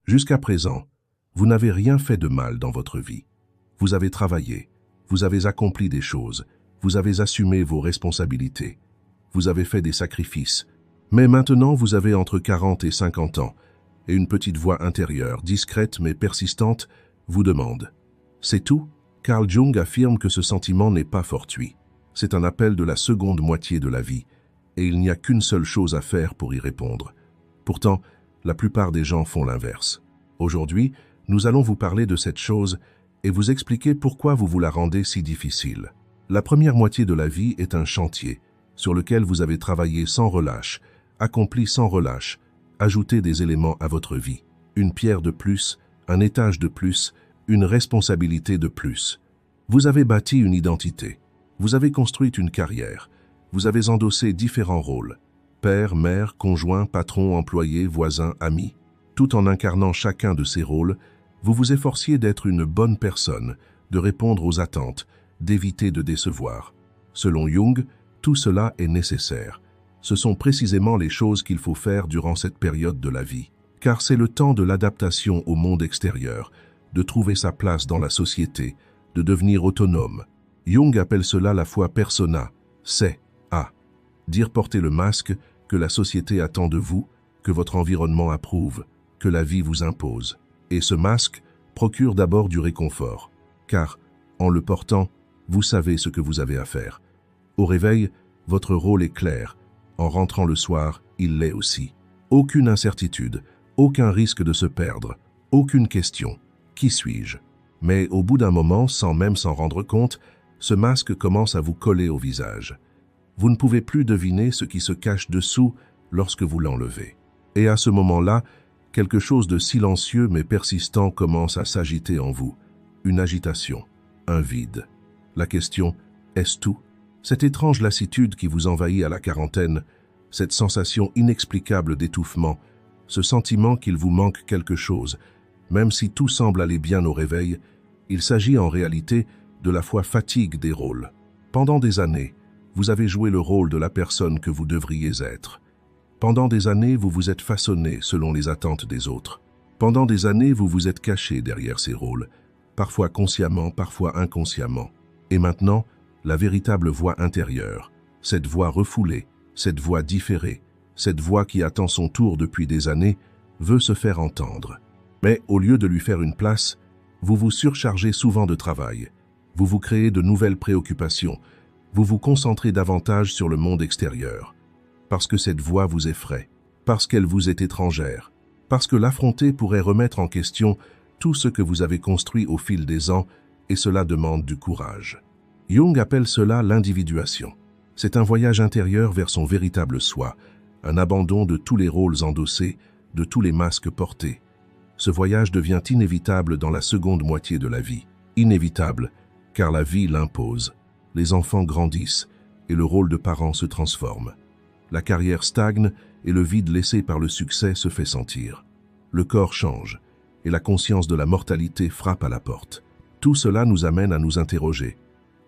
Jusqu'à présent, vous n'avez rien fait de mal dans votre vie. Vous avez travaillé, vous avez accompli des choses, vous avez assumé vos responsabilités, vous avez fait des sacrifices. Mais maintenant, vous avez entre 40 et 50 ans, et une petite voix intérieure, discrète mais persistante, vous demande. C'est tout? Carl Jung affirme que ce sentiment n'est pas fortuit. C'est un appel de la seconde moitié de la vie, et il n'y a qu'une seule chose à faire pour y répondre. Pourtant, la plupart des gens font l'inverse. Aujourd'hui, nous allons vous parler de cette chose et vous expliquer pourquoi vous la rendez si difficile. La première moitié de la vie est un chantier sur lequel vous avez travaillé sans relâche, accompli sans relâche, ajouté des éléments à votre vie. Une pierre de plus, un étage de plus, une responsabilité de plus. Vous avez bâti une identité, vous avez construit une carrière, vous avez endossé différents rôles, père, mère, conjoint, patron, employé, voisin, ami. Tout en incarnant chacun de ces rôles, vous vous efforciez d'être une bonne personne, de répondre aux attentes, d'éviter de décevoir. Selon Jung, tout cela est nécessaire. Ce sont précisément les choses qu'il faut faire durant cette période de la vie, car c'est le temps de l'adaptation au monde extérieur, de trouver sa place dans la société, de devenir autonome. Jung appelle cela la foi persona, c'est, dire porter le masque que la société attend de vous, que votre environnement approuve, que la vie vous impose. Et ce masque procure d'abord du réconfort, car, en le portant, vous savez ce que vous avez à faire. Au réveil, votre rôle est clair. En rentrant le soir, il l'est aussi. Aucune incertitude, aucun risque de se perdre, aucune question. Qui suis-je? Mais au bout d'un moment, sans même s'en rendre compte, ce masque commence à vous coller au visage. Vous ne pouvez plus deviner ce qui se cache dessous lorsque vous l'enlevez. Et à ce moment-là, quelque chose de silencieux mais persistant commence à s'agiter en vous. Une agitation, un vide. La question, est-ce tout? Cette étrange lassitude qui vous envahit à la quarantaine, cette sensation inexplicable d'étouffement, ce sentiment qu'il vous manque quelque chose, même si tout semble aller bien au réveil, il s'agit en réalité de la fatigue des rôles. Pendant des années, vous avez joué le rôle de la personne que vous devriez être. Pendant des années, vous vous êtes façonné selon les attentes des autres. Pendant des années, vous vous êtes caché derrière ces rôles, parfois consciemment, parfois inconsciemment. Et maintenant, la véritable voix intérieure, cette voix refoulée, cette voix différée, cette voix qui attend son tour depuis des années, veut se faire entendre. Mais au lieu de lui faire une place, vous vous surchargez souvent de travail. Vous vous créez de nouvelles préoccupations. Vous vous concentrez davantage sur le monde extérieur. Parce que cette voix vous effraie, parce qu'elle vous est étrangère, parce que l'affronter pourrait remettre en question tout ce que vous avez construit au fil des ans, et cela demande du courage. Jung appelle cela l'individuation. C'est un voyage intérieur vers son véritable soi, un abandon de tous les rôles endossés, de tous les masques portés. Ce voyage devient inévitable dans la seconde moitié de la vie. Inévitable, car la vie l'impose. Les enfants grandissent et le rôle de parent se transforme. La carrière stagne et le vide laissé par le succès se fait sentir. Le corps change et la conscience de la mortalité frappe à la porte. Tout cela nous amène à nous interroger.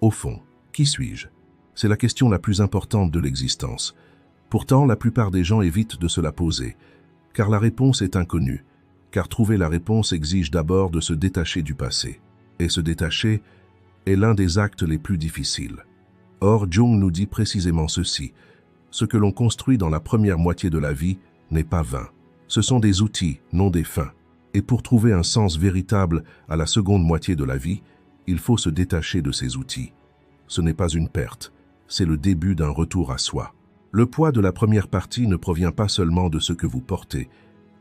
Au fond, qui suis-je? C'est la question la plus importante de l'existence. Pourtant, la plupart des gens évitent de se la poser, car la réponse est inconnue, car trouver la réponse exige d'abord de se détacher du passé. Et se détacher est l'un des actes les plus difficiles. Or, Jung nous dit précisément ceci. Ce que l'on construit dans la première moitié de la vie n'est pas vain. Ce sont des outils, non des fins. Et pour trouver un sens véritable à la seconde moitié de la vie, il faut se détacher de ces outils. Ce n'est pas une perte, c'est le début d'un retour à soi. Le poids de la première partie ne provient pas seulement de ce que vous portez,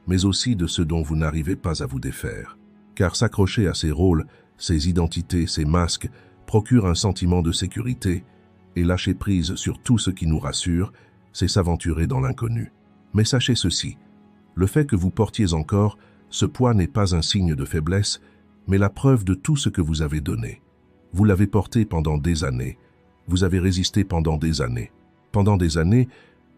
mais aussi de ce dont vous n'arrivez pas à vous défaire. Car s'accrocher à ces rôles, ces identités, ces masques, procure un sentiment de sécurité, et lâcher prise sur tout ce qui nous rassure, c'est s'aventurer dans l'inconnu. Mais sachez ceci, le fait que vous portiez encore, ce poids n'est pas un signe de faiblesse, mais la preuve de tout ce que vous avez donné. Vous l'avez porté pendant des années, vous avez résisté pendant des années. Pendant des années,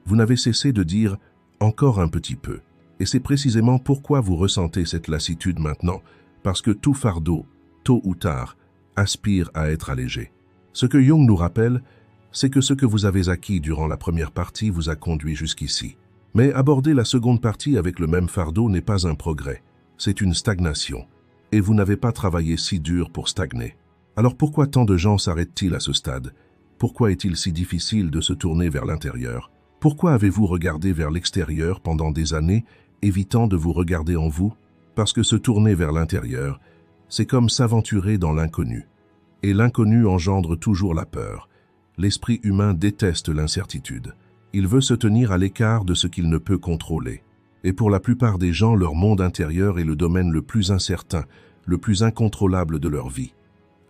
vous n'avez cessé de dire « encore un petit peu ». Et c'est précisément pourquoi vous ressentez cette lassitude maintenant, parce que tout fardeau, tôt ou tard, aspire à être allégé. Ce que Jung nous rappelle, c'est que ce que vous avez acquis durant la première partie vous a conduit jusqu'ici. Mais aborder la seconde partie avec le même fardeau n'est pas un progrès, c'est une stagnation. Et vous n'avez pas travaillé si dur pour stagner. Alors pourquoi tant de gens s'arrêtent-ils à ce stade? Pourquoi est-il si difficile de se tourner vers l'intérieur? Pourquoi avez-vous regardé vers l'extérieur pendant des années, évitant de vous regarder en vous? Parce que se tourner vers l'intérieur, c'est comme s'aventurer dans l'inconnu. Et l'inconnu engendre toujours la peur. L'esprit humain déteste l'incertitude. Il veut se tenir à l'écart de ce qu'il ne peut contrôler. Et pour la plupart des gens, leur monde intérieur est le domaine le plus incertain, le plus incontrôlable de leur vie.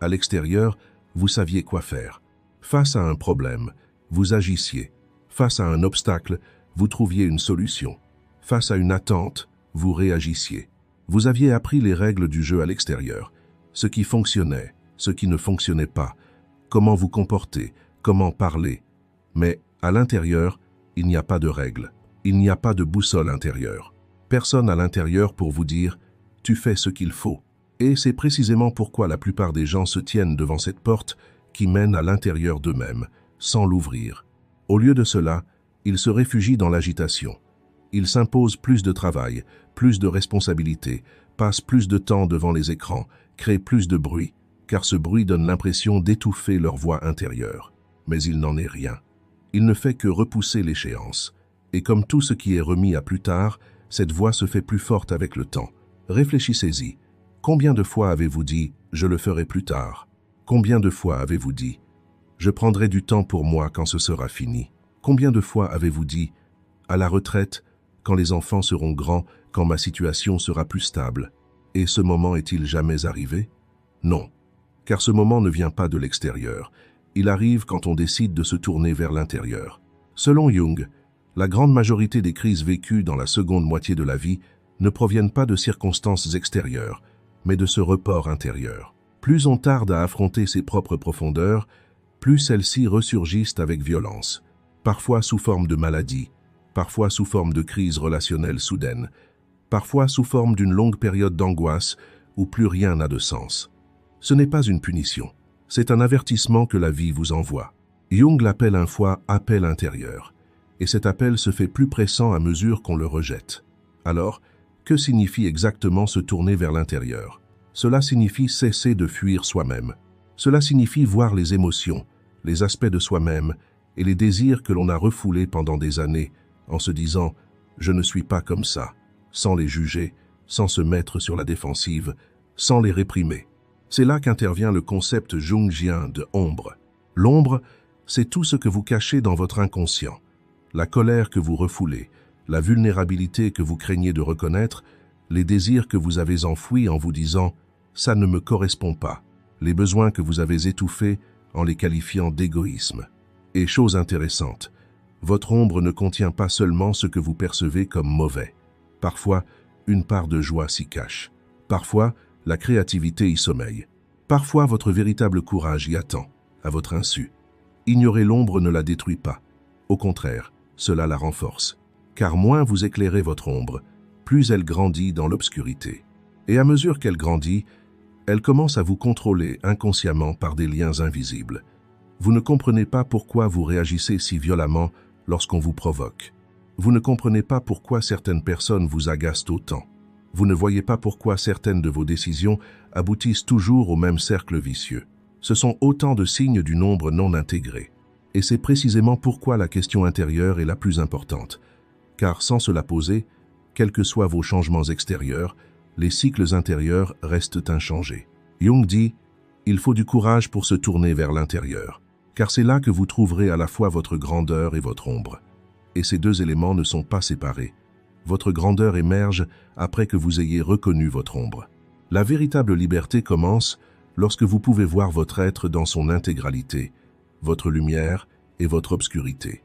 À l'extérieur, vous saviez quoi faire. Face à un problème, vous agissiez. Face à un obstacle, vous trouviez une solution. Face à une attente, vous réagissiez. Vous aviez appris les règles du jeu à l'extérieur, ce qui fonctionnait, ce qui ne fonctionnait pas, comment vous comporter, comment parler. Mais à l'intérieur, il n'y a pas de règles, il n'y a pas de boussole intérieure. Personne à l'intérieur pour vous dire « tu fais ce qu'il faut ». Et c'est précisément pourquoi la plupart des gens se tiennent devant cette porte qui mène à l'intérieur d'eux-mêmes, sans l'ouvrir. Au lieu de cela, ils se réfugient dans l'agitation. Ils s'imposent plus de travail, plus de responsabilités, passent plus de temps devant les écrans, créent plus de bruit, car ce bruit donne l'impression d'étouffer leur voix intérieure. Mais il n'en est rien. Il ne fait que repousser l'échéance. Et comme tout ce qui est remis à plus tard, cette voix se fait plus forte avec le temps. Réfléchissez-y. Combien de fois avez-vous dit « je le ferai plus tard » ? Combien de fois avez-vous dit « je prendrai du temps pour moi quand ce sera fini » ? Combien de fois avez-vous dit « à la retraite, quand les enfants seront grands, quand ma situation sera plus stable » ? Et ce moment est-il jamais arrivé? Non, car ce moment ne vient pas de l'extérieur. Il arrive quand on décide de se tourner vers l'intérieur. Selon Jung, la grande majorité des crises vécues dans la seconde moitié de la vie ne proviennent pas de circonstances extérieures, mais de ce report intérieur. Plus on tarde à affronter ses propres profondeurs, plus celles-ci ressurgissent avec violence, parfois sous forme de maladie, parfois sous forme de crise relationnelle soudaine, parfois sous forme d'une longue période d'angoisse où plus rien n'a de sens. Ce n'est pas une punition, c'est un avertissement que la vie vous envoie. Jung l'appelle un fois « appel intérieur », et cet appel se fait plus pressant à mesure qu'on le rejette. Alors, que signifie exactement se tourner vers l'intérieur? Cela signifie cesser de fuir soi-même. Cela signifie voir les émotions, les aspects de soi-même et les désirs que l'on a refoulés pendant des années en se disant « je ne suis pas comme ça », sans les juger, sans se mettre sur la défensive, sans les réprimer. C'est là qu'intervient le concept jungien de ombre. L'ombre, c'est tout ce que vous cachez dans votre inconscient. La colère que vous refoulez, la vulnérabilité que vous craignez de reconnaître, les désirs que vous avez enfouis en vous disant « ça ne me correspond pas », les besoins que vous avez étouffés en les qualifiant d'égoïsme. Et chose intéressante, votre ombre ne contient pas seulement ce que vous percevez comme mauvais. Parfois, une part de joie s'y cache. Parfois, la créativité y sommeille. Parfois, votre véritable courage y attend, à votre insu. Ignorer l'ombre ne la détruit pas. Au contraire, cela la renforce. Car moins vous éclairez votre ombre, plus elle grandit dans l'obscurité. Et à mesure qu'elle grandit, elle commence à vous contrôler inconsciemment par des liens invisibles. Vous ne comprenez pas pourquoi vous réagissez si violemment lorsqu'on vous provoque. Vous ne comprenez pas pourquoi certaines personnes vous agacent autant. Vous ne voyez pas pourquoi certaines de vos décisions aboutissent toujours au même cercle vicieux. Ce sont autant de signes d'une ombre non intégrée. Et c'est précisément pourquoi la question intérieure est la plus importante. Car sans se la poser, quels que soient vos changements extérieurs, les cycles intérieurs restent inchangés. Jung dit « il faut du courage pour se tourner vers l'intérieur ». Car c'est là que vous trouverez à la fois votre grandeur et votre ombre. Et ces deux éléments ne sont pas séparés. Votre grandeur émerge après que vous ayez reconnu votre ombre. La véritable liberté commence lorsque vous pouvez voir votre être dans son intégralité, votre lumière et votre obscurité.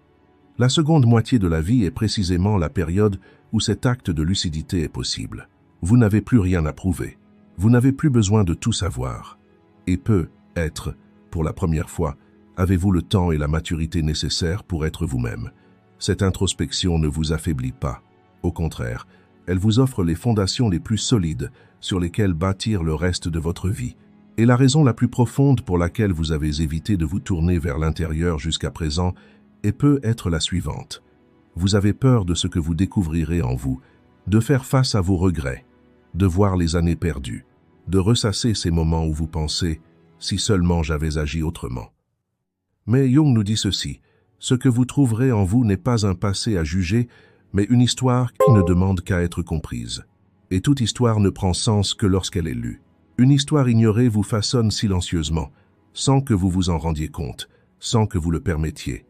La seconde moitié de la vie est précisément la période où cet acte de lucidité est possible. Vous n'avez plus rien à prouver. Vous n'avez plus besoin de tout savoir. Et peut-être, pour la première fois, avez-vous le temps et la maturité nécessaires pour être vous-même. Cette introspection ne vous affaiblit pas. Au contraire, elle vous offre les fondations les plus solides sur lesquelles bâtir le reste de votre vie. Et la raison la plus profonde pour laquelle vous avez évité de vous tourner vers l'intérieur jusqu'à présent peut être la suivante. Vous avez peur de ce que vous découvrirez en vous, de faire face à vos regrets, de voir les années perdues, de ressasser ces moments où vous pensez « si seulement j'avais agi autrement ». Mais Jung nous dit ceci, ce que vous trouverez en vous n'est pas un passé à juger, mais une histoire qui ne demande qu'à être comprise. Et toute histoire ne prend sens que lorsqu'elle est lue. Une histoire ignorée vous façonne silencieusement, sans que vous vous en rendiez compte, sans que vous le permettiez.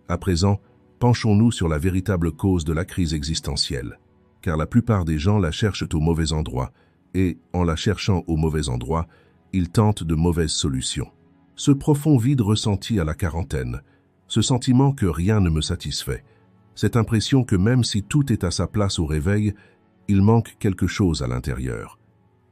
À présent, penchons-nous sur la véritable cause de la crise existentielle, car la plupart des gens la cherchent au mauvais endroit, et, en la cherchant au mauvais endroit, ils tentent de mauvaises solutions. Ce profond vide ressenti à la quarantaine, ce sentiment que rien ne me satisfait, cette impression que même si tout est à sa place au réveil, il manque quelque chose à l'intérieur.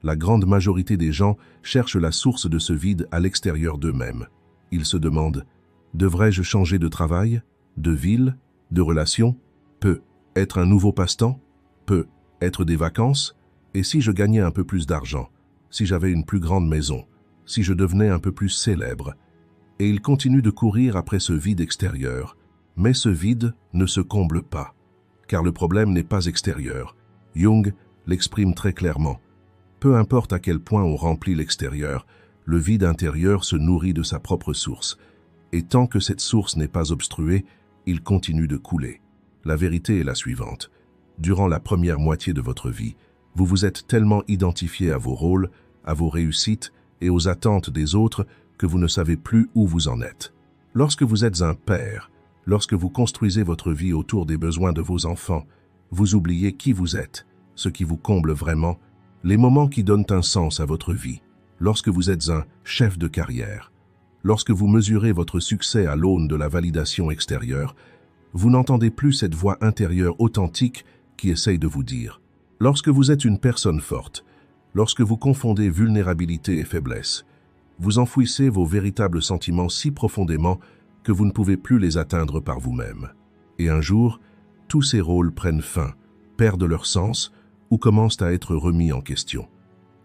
La grande majorité des gens cherchent la source de ce vide à l'extérieur d'eux-mêmes. Ils se demandent « Devrais-je changer de travail, de ville, de relation? Peut être un nouveau passe-temps? Peut être des vacances? Et si je gagnais un peu plus d'argent? Si j'avais une plus grande maison? Si je devenais un peu plus célèbre ?» Et ils continuent de courir après ce vide extérieur. Mais ce vide ne se comble pas, car le problème n'est pas extérieur. Jung l'exprime très clairement. Peu importe à quel point on remplit l'extérieur, le vide intérieur se nourrit de sa propre source. Et tant que cette source n'est pas obstruée, il continue de couler. La vérité est la suivante. Durant la première moitié de votre vie, vous vous êtes tellement identifié à vos rôles, à vos réussites et aux attentes des autres que vous ne savez plus où vous en êtes. Lorsque vous êtes un père, lorsque vous construisez votre vie autour des besoins de vos enfants, vous oubliez qui vous êtes, ce qui vous comble vraiment, les moments qui donnent un sens à votre vie. Lorsque vous êtes un chef de carrière, lorsque vous mesurez votre succès à l'aune de la validation extérieure, vous n'entendez plus cette voix intérieure authentique qui essaye de vous dire. Lorsque vous êtes une personne forte, lorsque vous confondez vulnérabilité et faiblesse, vous enfouissez vos véritables sentiments si profondément que vous ne pouvez plus les atteindre par vous-même. Et un jour, tous ces rôles prennent fin, perdent leur sens ou commencent à être remis en question.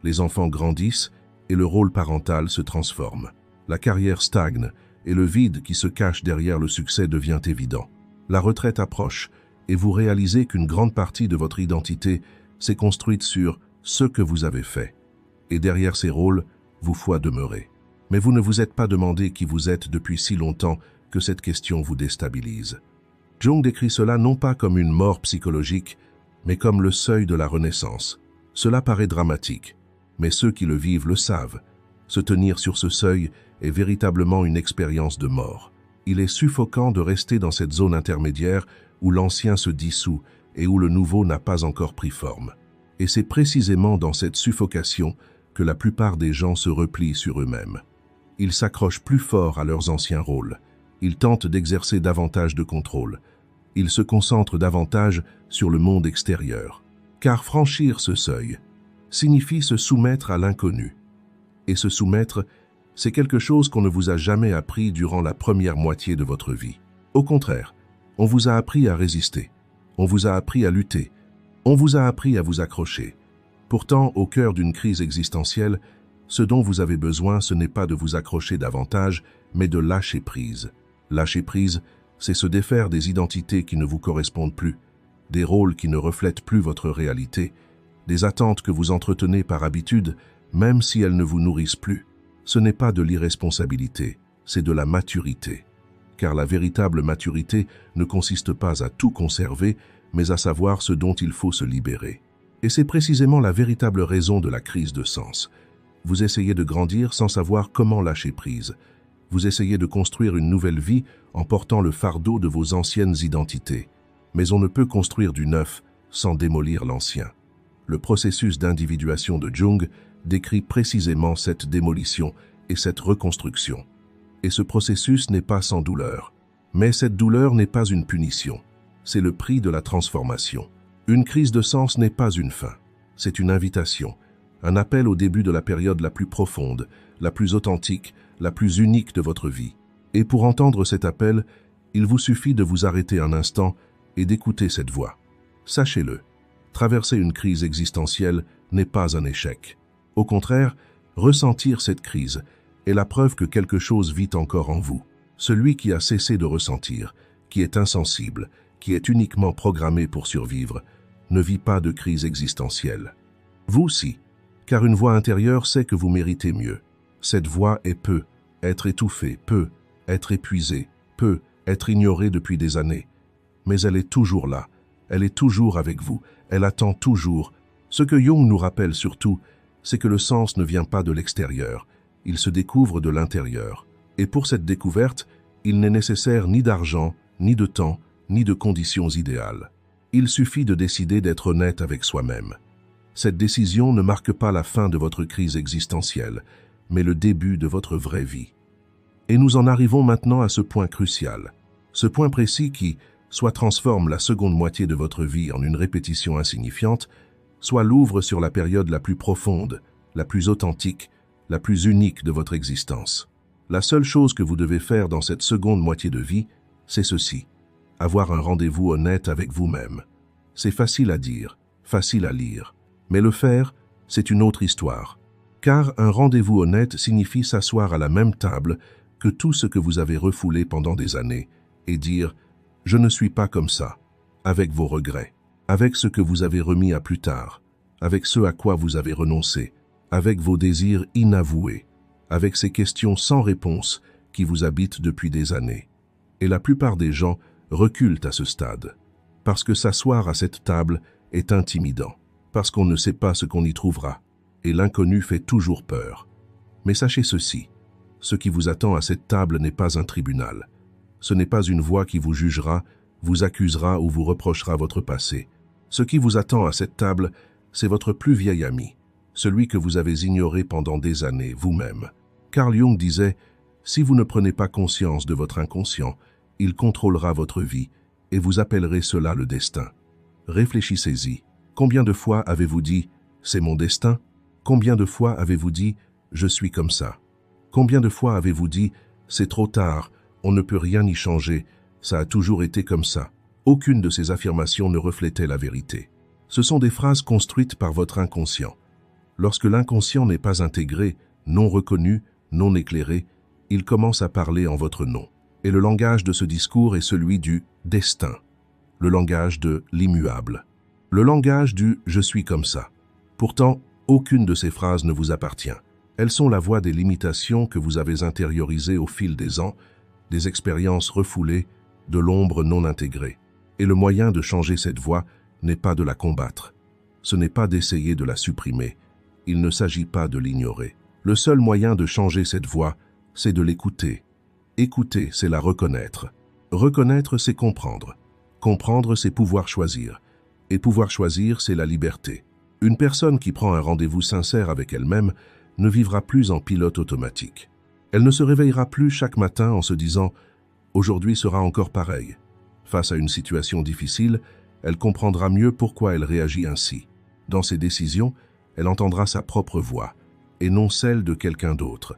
Les enfants grandissent et le rôle parental se transforme. La carrière stagne et le vide qui se cache derrière le succès devient évident. La retraite approche et vous réalisez qu'une grande partie de votre identité s'est construite sur ce que vous avez fait. Et derrière ces rôles, vous foi demeurez. Mais vous ne vous êtes pas demandé qui vous êtes depuis si longtemps que cette question vous déstabilise. Jung décrit cela non pas comme une mort psychologique, mais comme le seuil de la renaissance. Cela paraît dramatique, mais ceux qui le vivent le savent. Se tenir sur ce seuil est véritablement une expérience de mort. Il est suffocant de rester dans cette zone intermédiaire où l'ancien se dissout et où le nouveau n'a pas encore pris forme. Et c'est précisément dans cette suffocation que la plupart des gens se replient sur eux-mêmes. Ils s'accrochent plus fort à leurs anciens rôles. Ils tentent d'exercer davantage de contrôle. Ils se concentrent davantage sur le monde extérieur. Car franchir ce seuil signifie se soumettre à l'inconnu. Et se soumettre, c'est quelque chose qu'on ne vous a jamais appris durant la première moitié de votre vie. Au contraire, on vous a appris à résister. On vous a appris à lutter. On vous a appris à vous accrocher. Pourtant, au cœur d'une crise existentielle, ce dont vous avez besoin, ce n'est pas de vous accrocher davantage, mais de lâcher prise. Lâcher prise, c'est se défaire des identités qui ne vous correspondent plus, des rôles qui ne reflètent plus votre réalité, des attentes que vous entretenez par habitude, même si elles ne vous nourrissent plus. Ce n'est pas de l'irresponsabilité, c'est de la maturité. Car la véritable maturité ne consiste pas à tout conserver, mais à savoir ce dont il faut se libérer. Et c'est précisément la véritable raison de la crise de sens. Vous essayez de grandir sans savoir comment lâcher prise. Vous essayez de construire une nouvelle vie en portant le fardeau de vos anciennes identités. Mais on ne peut construire du neuf sans démolir l'ancien. Le processus d'individuation de Jung décrit précisément cette démolition et cette reconstruction. Et ce processus n'est pas sans douleur. Mais cette douleur n'est pas une punition. C'est le prix de la transformation. Une crise de sens n'est pas une fin. C'est une invitation, un appel au début de la période la plus profonde, la plus authentique, la plus unique de votre vie. Et pour entendre cet appel, il vous suffit de vous arrêter un instant et d'écouter cette voix. Sachez-le, traverser une crise existentielle n'est pas un échec. Au contraire, ressentir cette crise est la preuve que quelque chose vit encore en vous. Celui qui a cessé de ressentir, qui est insensible, qui est uniquement programmé pour survivre, ne vit pas de crise existentielle. Vous aussi, car une voix intérieure sait que vous méritez mieux. Cette voix est peut être étouffée, peut être épuisée, peut être ignorée depuis des années. Mais elle est toujours là, elle est toujours avec vous, elle attend toujours. Ce que Jung nous rappelle surtout, c'est que le sens ne vient pas de l'extérieur, il se découvre de l'intérieur. Et pour cette découverte, il n'est nécessaire ni d'argent, ni de temps, ni de conditions idéales. Il suffit de décider d'être honnête avec soi-même. Cette décision ne marque pas la fin de votre crise existentielle, mais le début de votre vraie vie. Et nous en arrivons maintenant à ce point crucial, ce point précis qui, soit transforme la seconde moitié de votre vie en une répétition insignifiante, soit l'ouvre sur la période la plus profonde, la plus authentique, la plus unique de votre existence. La seule chose que vous devez faire dans cette seconde moitié de vie, c'est ceci, avoir un rendez-vous honnête avec vous-même. C'est facile à dire, facile à lire, mais le faire, c'est une autre histoire. Car un rendez-vous honnête signifie s'asseoir à la même table que tout ce que vous avez refoulé pendant des années et dire « je ne suis pas comme ça », avec vos regrets, avec ce que vous avez remis à plus tard, avec ce à quoi vous avez renoncé, avec vos désirs inavoués, avec ces questions sans réponse qui vous habitent depuis des années. Et la plupart des gens reculent à ce stade, parce que s'asseoir à cette table est intimidant, parce qu'on ne sait pas ce qu'on y trouvera, et l'inconnu fait toujours peur. Mais sachez ceci, ce qui vous attend à cette table n'est pas un tribunal. Ce n'est pas une voix qui vous jugera, vous accusera ou vous reprochera votre passé. Ce qui vous attend à cette table, c'est votre plus vieil ami, celui que vous avez ignoré pendant des années, vous-même. Carl Jung disait « Si vous ne prenez pas conscience de votre inconscient, il contrôlera votre vie et vous appellerez cela le destin. » Réfléchissez-y. Combien de fois avez-vous dit « c'est mon destin » ? Combien de fois avez-vous dit « je suis comme ça » ? Combien de fois avez-vous dit « c'est trop tard, on ne peut rien y changer, ça a toujours été comme ça ». Aucune de ces affirmations ne reflétait la vérité. Ce sont des phrases construites par votre inconscient. Lorsque l'inconscient n'est pas intégré, non reconnu, non éclairé, il commence à parler en votre nom. Et le langage de ce discours est celui du destin, le langage de l'immuable, le langage du « je suis comme ça ». Pourtant, aucune de ces phrases ne vous appartient. Elles sont la voix des limitations que vous avez intériorisées au fil des ans, des expériences refoulées, de l'ombre non intégrée. Et le moyen de changer cette voix n'est pas de la combattre. Ce n'est pas d'essayer de la supprimer. Il ne s'agit pas de l'ignorer. Le seul moyen de changer cette voix, c'est de l'écouter. Écouter, c'est la reconnaître. Reconnaître, c'est comprendre. Comprendre, c'est pouvoir choisir. Et pouvoir choisir, c'est la liberté. Une personne qui prend un rendez-vous sincère avec elle-même ne vivra plus en pilote automatique. Elle ne se réveillera plus chaque matin en se disant « aujourd'hui sera encore pareil ». Face à une situation difficile, elle comprendra mieux pourquoi elle réagit ainsi. Dans ses décisions, elle entendra sa propre voix, et non celle de quelqu'un d'autre.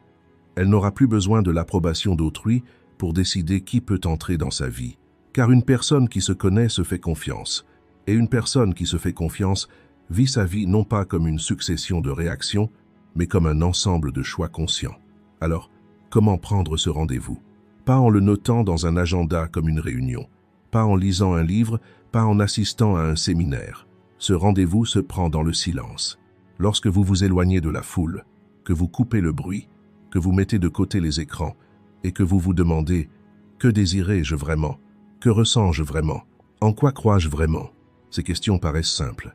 Elle n'aura plus besoin de l'approbation d'autrui pour décider qui peut entrer dans sa vie. Car une personne qui se connaît se fait confiance, et une personne qui se fait confiance vit sa vie non pas comme une succession de réactions, mais comme un ensemble de choix conscients. Alors, comment prendre ce rendez-vous? Pas en le notant dans un agenda comme une réunion, pas en lisant un livre, pas en assistant à un séminaire. Ce rendez-vous se prend dans le silence. Lorsque vous vous éloignez de la foule, que vous coupez le bruit, que vous mettez de côté les écrans, et que vous vous demandez « que désirais-je vraiment? Que ressens-je vraiment? En quoi crois-je vraiment ?» Ces questions paraissent simples.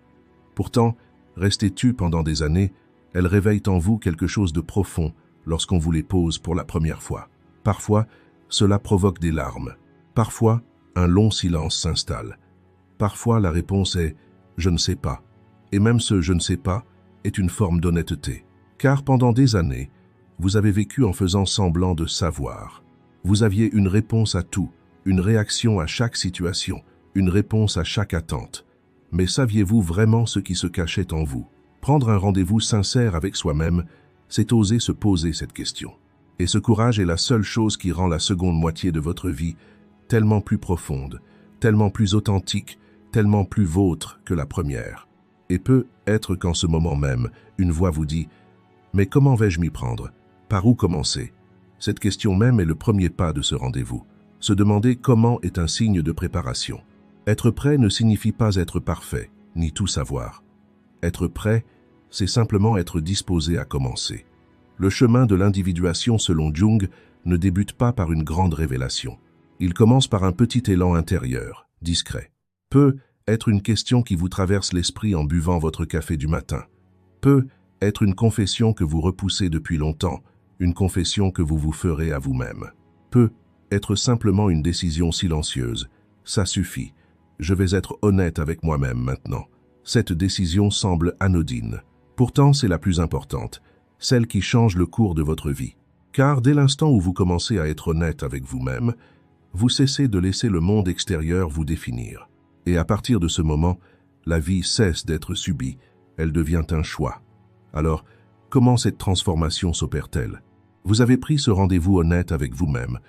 Pourtant, restées tues pendant des années, elles réveillent en vous quelque chose de profond lorsqu'on vous les pose pour la première fois. Parfois, cela provoque des larmes. Parfois, un long silence s'installe. Parfois, la réponse est « je ne sais pas ». Et même ce « je ne sais pas » est une forme d'honnêteté. Car pendant des années, vous avez vécu en faisant semblant de savoir. Vous aviez une réponse à tout, une réaction à chaque situation, une réponse à chaque attente. Mais saviez-vous vraiment ce qui se cachait en vous? Prendre un rendez-vous sincère avec soi-même, c'est oser se poser cette question. Et ce courage est la seule chose qui rend la seconde moitié de votre vie tellement plus profonde, tellement plus authentique, tellement plus vôtre que la première. Et peut être qu'en ce moment même, une voix vous dit « Mais comment vais-je m'y prendre? Par où commencer ?» Cette question même est le premier pas de ce rendez-vous. Se demander comment est un signe de préparation. Être prêt ne signifie pas être parfait, ni tout savoir. Être prêt, c'est simplement être disposé à commencer. Le chemin de l'individuation selon Jung ne débute pas par une grande révélation. Il commence par un petit élan intérieur, discret. Peut être une question qui vous traverse l'esprit en buvant votre café du matin. Peut être une confession que vous repoussez depuis longtemps, une confession que vous vous ferez à vous-même. Peut être simplement une décision silencieuse. Ça suffit. Je vais être honnête avec moi-même maintenant. Cette décision semble anodine. Pourtant, c'est la plus importante, celle qui change le cours de votre vie. Car dès l'instant où vous commencez à être honnête avec vous-même, vous cessez de laisser le monde extérieur vous définir. Et à partir de ce moment, la vie cesse d'être subie, elle devient un choix. Alors, comment cette transformation s'opère-t-elle? Vous avez pris ce rendez-vous honnête avec vous-même,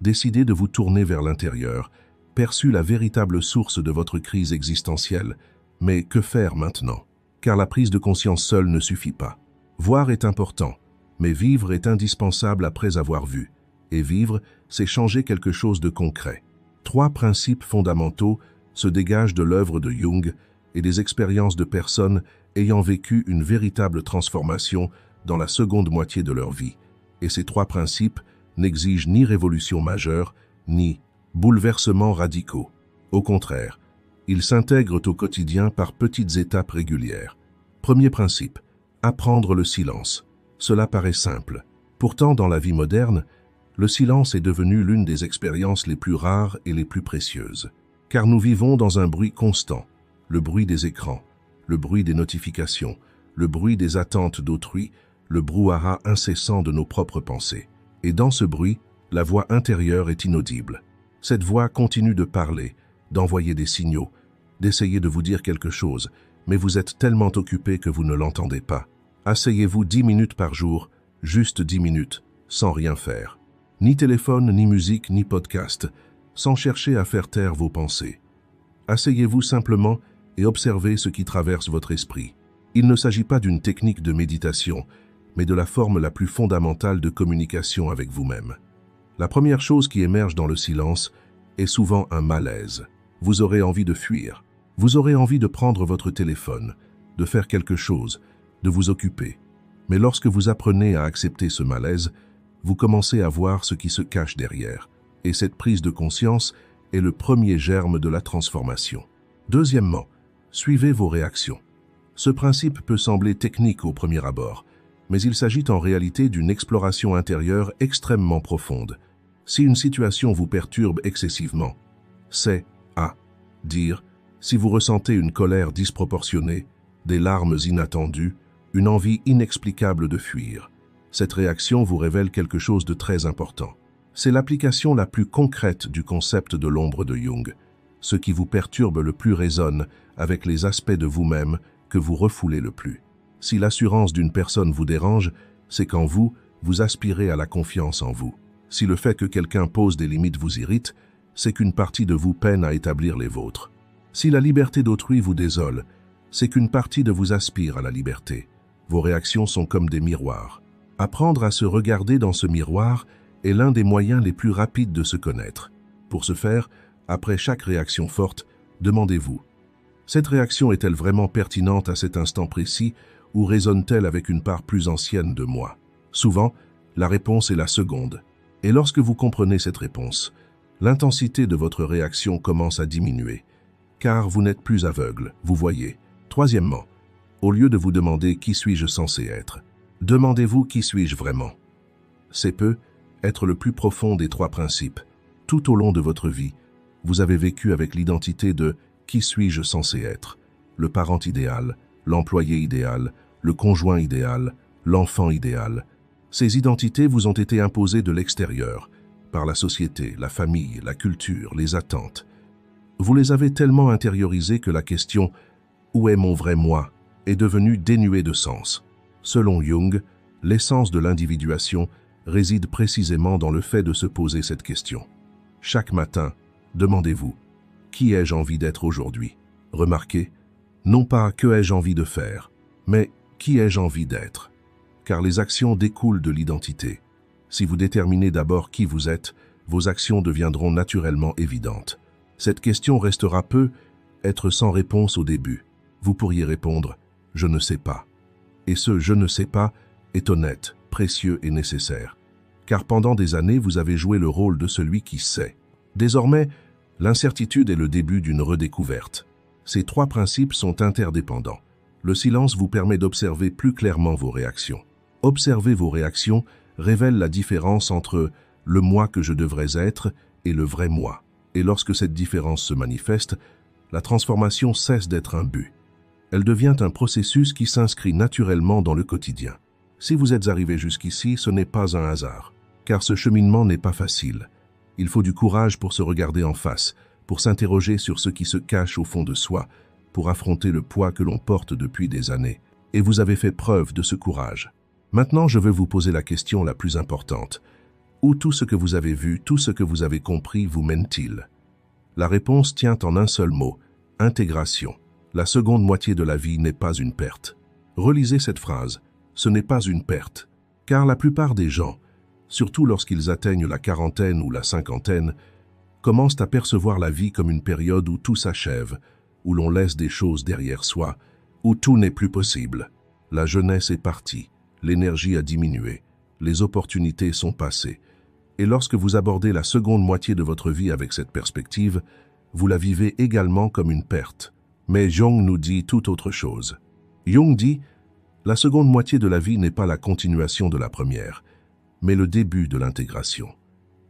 décidé de vous tourner vers l'intérieur, perçu la véritable source de votre crise existentielle. Mais que faire maintenant? Car la prise de conscience seule ne suffit pas. Voir est important, mais vivre est indispensable après avoir vu. Et vivre, c'est changer quelque chose de concret. 3 principes fondamentaux se dégagent de l'œuvre de Jung et des expériences de personnes ayant vécu une véritable transformation dans la seconde moitié de leur vie. Et ces 3 principes n'exigent ni révolution majeure, ni bouleversements radicaux. Au contraire, ils s'intègrent au quotidien par petites étapes régulières. Premier principe, apprendre le silence. Cela paraît simple. Pourtant, dans la vie moderne, le silence est devenu l'une des expériences les plus rares et les plus précieuses. Car nous vivons dans un bruit constant, le bruit des écrans, le bruit des notifications, le bruit des attentes d'autrui, le brouhaha incessant de nos propres pensées. Et dans ce bruit, la voix intérieure est inaudible. Cette voix continue de parler, d'envoyer des signaux, d'essayer de vous dire quelque chose, mais vous êtes tellement occupé que vous ne l'entendez pas. Asseyez-vous 10 minutes par jour, juste 10 minutes, sans rien faire. Ni téléphone, ni musique, ni podcast, sans chercher à faire taire vos pensées. Asseyez-vous simplement et observez ce qui traverse votre esprit. Il ne s'agit pas d'une technique de méditation, mais de la forme la plus fondamentale de communication avec vous-même. La première chose qui émerge dans le silence est souvent un malaise. Vous aurez envie de fuir. Vous aurez envie de prendre votre téléphone, de faire quelque chose, de vous occuper. Mais lorsque vous apprenez à accepter ce malaise, vous commencez à voir ce qui se cache derrière. Et cette prise de conscience est le premier germe de la transformation. Deuxièmement, suivez vos réactions. Ce principe peut sembler technique au premier abord, mais il s'agit en réalité d'une exploration intérieure extrêmement profonde. Si une situation vous perturbe excessivement, c'est à dire si vous ressentez une colère disproportionnée, des larmes inattendues, une envie inexplicable de fuir. Cette réaction vous révèle quelque chose de très important. C'est l'application la plus concrète du concept de l'ombre de Jung. Ce qui vous perturbe le plus résonne avec les aspects de vous-même que vous refoulez le plus. Si l'assurance d'une personne vous dérange, c'est qu'en vous, vous aspirez à la confiance en vous. Si le fait que quelqu'un pose des limites vous irrite, c'est qu'une partie de vous peine à établir les vôtres. Si la liberté d'autrui vous désole, c'est qu'une partie de vous aspire à la liberté. Vos réactions sont comme des miroirs. Apprendre à se regarder dans ce miroir est l'un des moyens les plus rapides de se connaître. Pour ce faire, après chaque réaction forte, demandez-vous: cette réaction est-elle vraiment pertinente à cet instant précis ou résonne-t-elle avec une part plus ancienne de moi? Souvent, la réponse est la seconde. Et lorsque vous comprenez cette réponse, l'intensité de votre réaction commence à diminuer, car vous n'êtes plus aveugle, vous voyez. Troisièmement, au lieu de vous demander « qui suis-je censé être ?», demandez-vous « qui suis-je vraiment ?» C'est peut être le plus profond des 3 principes. Tout au long de votre vie, vous avez vécu avec l'identité de « qui suis-je censé être ?» Le parent idéal, l'employé idéal, le conjoint idéal, l'enfant idéal. Ces identités vous ont été imposées de l'extérieur, par la société, la famille, la culture, les attentes. Vous les avez tellement intériorisées que la question « où est mon vrai moi ?» est devenue dénuée de sens. Selon Jung, l'essence de l'individuation réside précisément dans le fait de se poser cette question. Chaque matin, demandez-vous « qui ai-je envie d'être aujourd'hui ?» Remarquez, non pas « que ai-je envie de faire », mais « qui ai-je envie d'être ?» Car les actions découlent de l'identité. Si vous déterminez d'abord qui vous êtes, vos actions deviendront naturellement évidentes. Cette question restera peu être sans réponse au début. Vous pourriez répondre « je ne sais pas ». Et ce « je ne sais pas » est honnête, précieux et nécessaire. Car pendant des années, vous avez joué le rôle de celui qui sait. Désormais, l'incertitude est le début d'une redécouverte. Ces trois principes sont interdépendants. Le silence vous permet d'observer plus clairement vos réactions. Observer vos réactions révèle la différence entre le moi que je devrais être et le vrai moi. Et lorsque cette différence se manifeste, la transformation cesse d'être un but. Elle devient un processus qui s'inscrit naturellement dans le quotidien. Si vous êtes arrivé jusqu'ici, ce n'est pas un hasard, car ce cheminement n'est pas facile. Il faut du courage pour se regarder en face, pour s'interroger sur ce qui se cache au fond de soi, pour affronter le poids que l'on porte depuis des années. Et vous avez fait preuve de ce courage. Maintenant, je veux vous poser la question la plus importante. Où tout ce que vous avez vu, tout ce que vous avez compris vous mène-t-il? La réponse tient en un seul mot, intégration. La seconde moitié de la vie n'est pas une perte. Relisez cette phrase, ce n'est pas une perte. Car la plupart des gens, surtout lorsqu'ils atteignent la quarantaine ou la cinquantaine, commencent à percevoir la vie comme une période où tout s'achève, où l'on laisse des choses derrière soi, où tout n'est plus possible. La jeunesse est partie, l'énergie a diminué, les opportunités sont passées. Et lorsque vous abordez la seconde moitié de votre vie avec cette perspective, vous la vivez également comme une perte. Mais Jung nous dit tout autre chose. Jung dit, la seconde moitié de la vie n'est pas la continuation de la première, mais le début de l'intégration.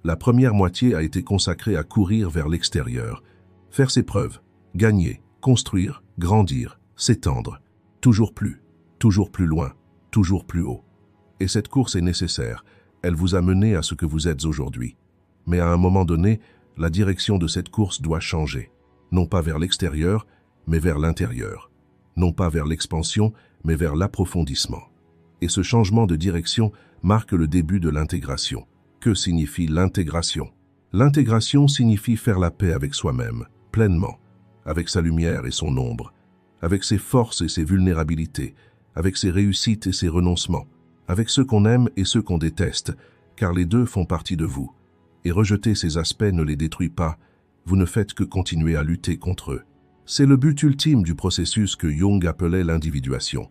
La première moitié a été consacrée à courir vers l'extérieur, faire ses preuves, gagner, construire, grandir, s'étendre, toujours plus loin, toujours plus haut. Et cette course est nécessaire, elle vous a mené à ce que vous êtes aujourd'hui. Mais à un moment donné, la direction de cette course doit changer, non pas vers l'extérieur, mais vers l'intérieur, non pas vers l'expansion, mais vers l'approfondissement. Et ce changement de direction marque le début de l'intégration. Que signifie l'intégration? L'intégration signifie faire la paix avec soi-même, pleinement, avec sa lumière et son ombre, avec ses forces et ses vulnérabilités, avec ses réussites et ses renoncements, avec ceux qu'on aime et ceux qu'on déteste, car les deux font partie de vous. Et rejeter ces aspects ne les détruit pas, vous ne faites que continuer à lutter contre eux. C'est le but ultime du processus que Jung appelait l'individuation.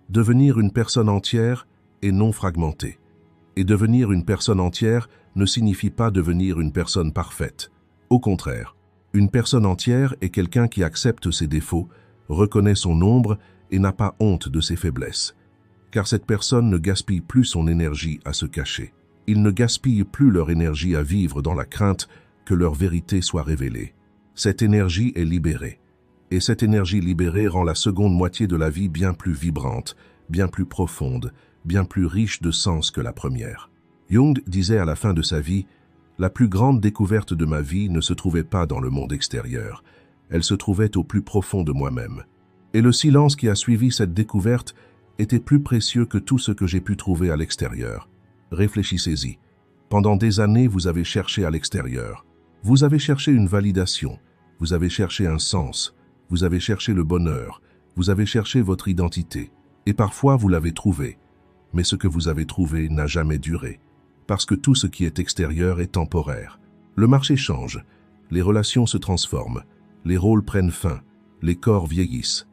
Devenir une personne entière et non fragmentée. Et devenir une personne entière ne signifie pas devenir une personne parfaite. Au contraire, une personne entière est quelqu'un qui accepte ses défauts, reconnaît son ombre et n'a pas honte de ses faiblesses. Car cette personne ne gaspille plus son énergie à se cacher. Ils ne gaspillent plus leur énergie à vivre dans la crainte que leur vérité soit révélée. Cette énergie est libérée. Et cette énergie libérée rend la seconde moitié de la vie bien plus vibrante, bien plus profonde, bien plus riche de sens que la première. Jung disait à la fin de sa vie, « La plus grande découverte de ma vie ne se trouvait pas dans le monde extérieur, elle se trouvait au plus profond de moi-même. Et le silence qui a suivi cette découverte était plus précieux que tout ce que j'ai pu trouver à l'extérieur. Réfléchissez-y. Pendant des années, vous avez cherché à l'extérieur. Vous avez cherché une validation, vous avez cherché un sens, vous avez cherché le bonheur, vous avez cherché votre identité. Et parfois, vous l'avez trouvé. Mais ce que vous avez trouvé n'a jamais duré. Parce que tout ce qui est extérieur est temporaire. Le marché change, les relations se transforment, les rôles prennent fin, les corps vieillissent.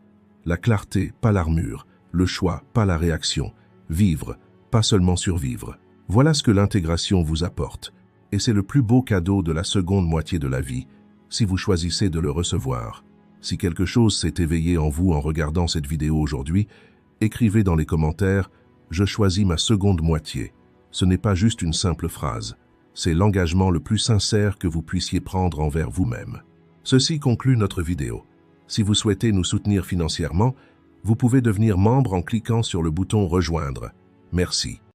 La clarté, pas l'armure, le choix, pas la réaction. Vivre, pas seulement survivre. Voilà ce que l'intégration vous apporte. Et c'est le plus beau cadeau de la seconde moitié de la vie, si vous choisissez de le recevoir. Si quelque chose s'est éveillé en vous en regardant cette vidéo aujourd'hui, écrivez dans les commentaires « Je choisis ma seconde moitié ». Ce n'est pas juste une simple phrase, c'est l'engagement le plus sincère que vous puissiez prendre envers vous-même. Ceci conclut notre vidéo. Si vous souhaitez nous soutenir financièrement, vous pouvez devenir membre en cliquant sur le bouton « Rejoindre ». Merci.